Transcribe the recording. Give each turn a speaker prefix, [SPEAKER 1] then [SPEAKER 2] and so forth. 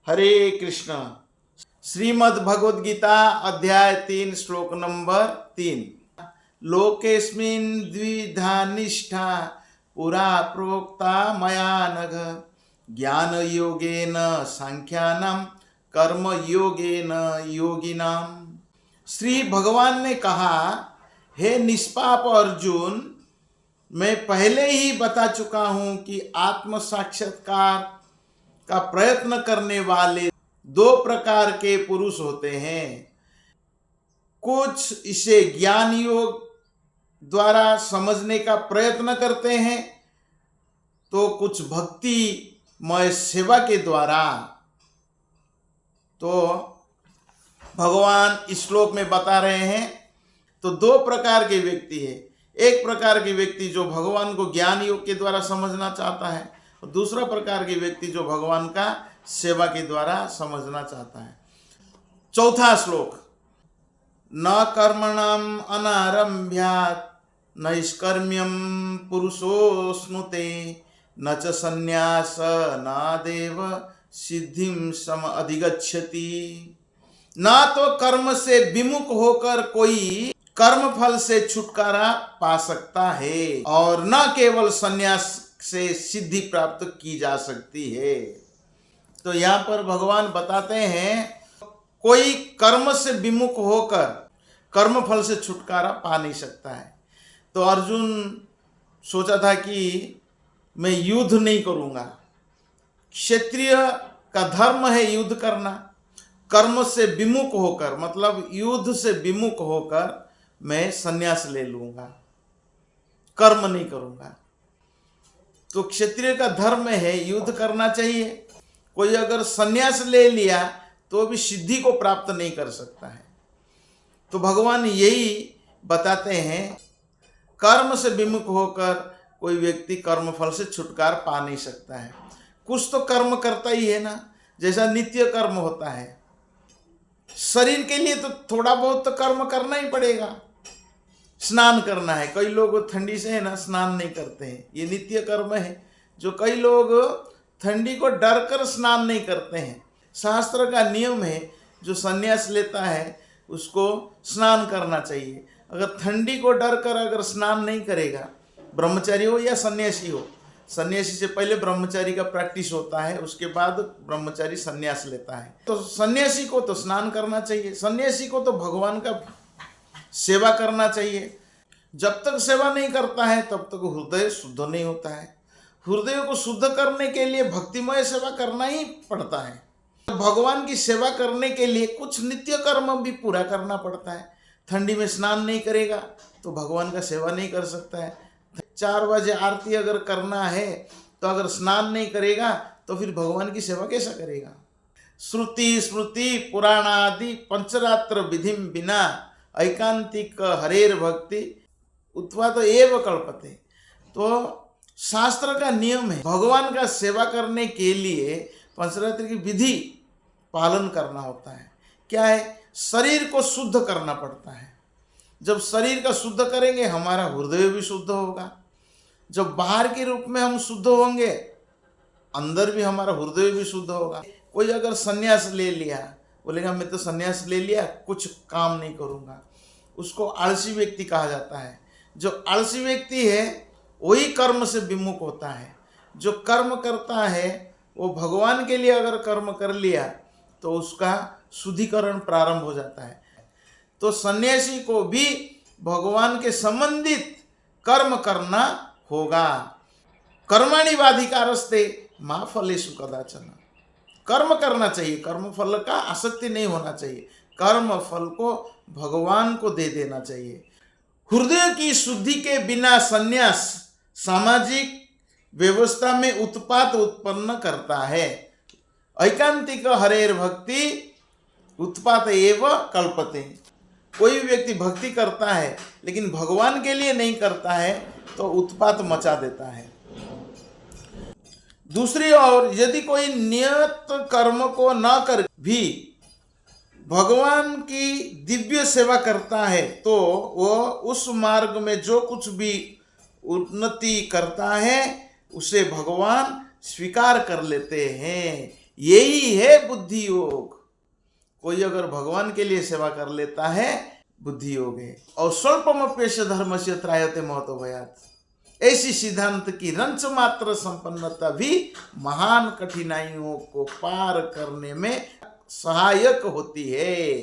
[SPEAKER 1] हरे कृष्ण। श्रीमद् भगवद गीता अध्याय 3 श्लोक नंबर 3। लोकेस्मिन् द्विधा निष्ठा पुरा प्रोक्ता मया नघ ज्ञान योगेन सांख्यानां कर्म योगेन योगिनाम। श्री भगवान ने कहा, हे निष्पाप अर्जुन, मैं पहले ही बता चुका हूं कि आत्म साक्षात्कार का प्रयत्न करने वाले दो प्रकार के पुरुष होते हैं। कुछ इसे ज्ञान योग द्वारा समझने का प्रयत्न करते हैं, तो कुछ भक्तिमय सेवा के द्वारा। तो भगवान इस श्लोक में बता रहे हैं, तो दो प्रकार के व्यक्ति है। एक प्रकार के व्यक्ति जो भगवान को ज्ञान योग के द्वारा समझना चाहता है, और दूसरा प्रकार के व्यक्ति जो भगवान का सेवा के द्वारा समझना चाहता है। चौथा श्लोक, न कर्मणाम अनारंभ्यात् नैष्कर्म्यम पुरुषोऽश्नुते न च संन्यास नादेव सिद्धिम सम अधिगच्छति। ना तो कर्म से विमुख होकर कोई कर्म फल से छुटकारा पा सकता है, और न केवल संन्यास से सिद्धि प्राप्त की जा सकती है। तो यहाँ पर भगवान बताते हैं, कोई कर्म से विमुख होकर कर्म फल से छुटकारा पा नहीं सकता है। तो अर्जुन सोचा था कि मैं युद्ध नहीं करूंगा, क्षत्रिय का धर्म है युद्ध करना। कर्म से विमुख होकर, मतलब युद्ध से विमुख होकर मैं संन्यास ले लूंगा, कर्म नहीं करूंगा। तो क्षत्रिय का धर्म है युद्ध करना चाहिए। कोई अगर संन्यास ले लिया तो भी सिद्धि को प्राप्त नहीं कर सकता है। तो भगवान यही बताते हैं, कर्म से विमुख होकर कोई व्यक्ति कर्म फल से छुटकारा पा नहीं सकता है। कुछ तो कर्म करता ही है ना, जैसा नित्य कर्म होता है। शरीर के लिए तो थोड़ा बहुत तो कर्म करना ही पड़ेगा। स्नान करना है, कई लोग ठंडी से है ना स्नान नहीं करते हैं, ये नित्य कर्म है। जो कई लोग ठंडी को डर कर स्नान नहीं करते हैं, शास्त्र का नियम है, जो संन्यास लेता है उसको स्नान करना चाहिए। अगर ठंडी को डर कर अगर स्नान नहीं करेगा, ब्रह्मचारी हो या सन्यासी हो, सन्यासी से पहले ब्रह्मचारी का प्रैक्टिस होता है, उसके बाद ब्रह्मचारी सन्यास लेता है। तो सन्यासी को तो स्नान करना चाहिए, सन्यासी को तो भगवान का सेवा करना चाहिए। जब तक सेवा नहीं करता है तब तक हृदय शुद्ध नहीं होता है। हृदय को शुद्ध करने के लिए भक्तिमय सेवा करना ही पड़ता है। भगवान की सेवा करने के लिए कुछ नित्य कर्म भी पूरा करना पड़ता है। ठंडी में स्नान नहीं करेगा तो भगवान का सेवा नहीं कर सकता है। 4 बजे आरती अगर करना है तो अगर स्नान नहीं करेगा तो फिर भगवान की सेवा कैसा करेगा। श्रुति स्मृति पुराणादि पंचरात्र विधिम बिना ऐकांतिक हरेर भक्ति उत्पाद एव कल्पते। तो शास्त्र का नियम है, भगवान का सेवा करने के लिए पंचरात्र की विधि पालन करना होता है। क्या है, शरीर को शुद्ध करना पड़ता है। जब शरीर का शुद्ध करेंगे हमारा हृदय भी शुद्ध होगा। जब बाहर के रूप में हम शुद्ध होंगे, अंदर भी हमारा हृदय भी शुद्ध होगा। कोई अगर संन्यास ले लिया, बोलेगा मैं तो संन्यास ले लिया, कुछ काम नहीं करूँगा, उसको आलसी व्यक्ति कहा जाता है। जो आलसी व्यक्ति है वही कर्म से विमुख होता है। जो कर्म करता है वो भगवान के लिए अगर कर्म कर लिया तो उसका शुद्धिकरण प्रारंभ हो जाता है। तो सन्यासी को भी भगवान के संबंधित कर्म करना होगा। कर्माणिवाधिकारस्ते मा फलेषु कदाचन। कर्म करना चाहिए, कर्म फल का आसक्ति नहीं होना चाहिए, कर्म फल को भगवान को दे देना चाहिए। हृदय की शुद्धि के बिना संन्यास सामाजिक व्यवस्था में उत्पात उत्पन्न करता है। ऐकांतिक हरेर भक्ति उत्पात एव कल्पते। कोई व्यक्ति भक्ति करता है लेकिन भगवान के लिए नहीं करता है तो उत्पात मचा देता है। दूसरी ओर यदि कोई नियत कर्म को न कर भी भगवान की दिव्य सेवा करता है तो वह उस मार्ग में जो कुछ भी उन्नति करता है उसे भगवान स्वीकार कर लेते हैं। यही है बुद्धि योग। कोई अगर भगवान के लिए सेवा कर लेता है, बुद्धि योग है। और स्वल्पमप्यस्य धर्मस्य त्रायते महतो भयात्, ऐसी सिद्धांत की रंच मात्र संपन्नता भी महान कठिनाइयों को पार करने में सहायक होती है।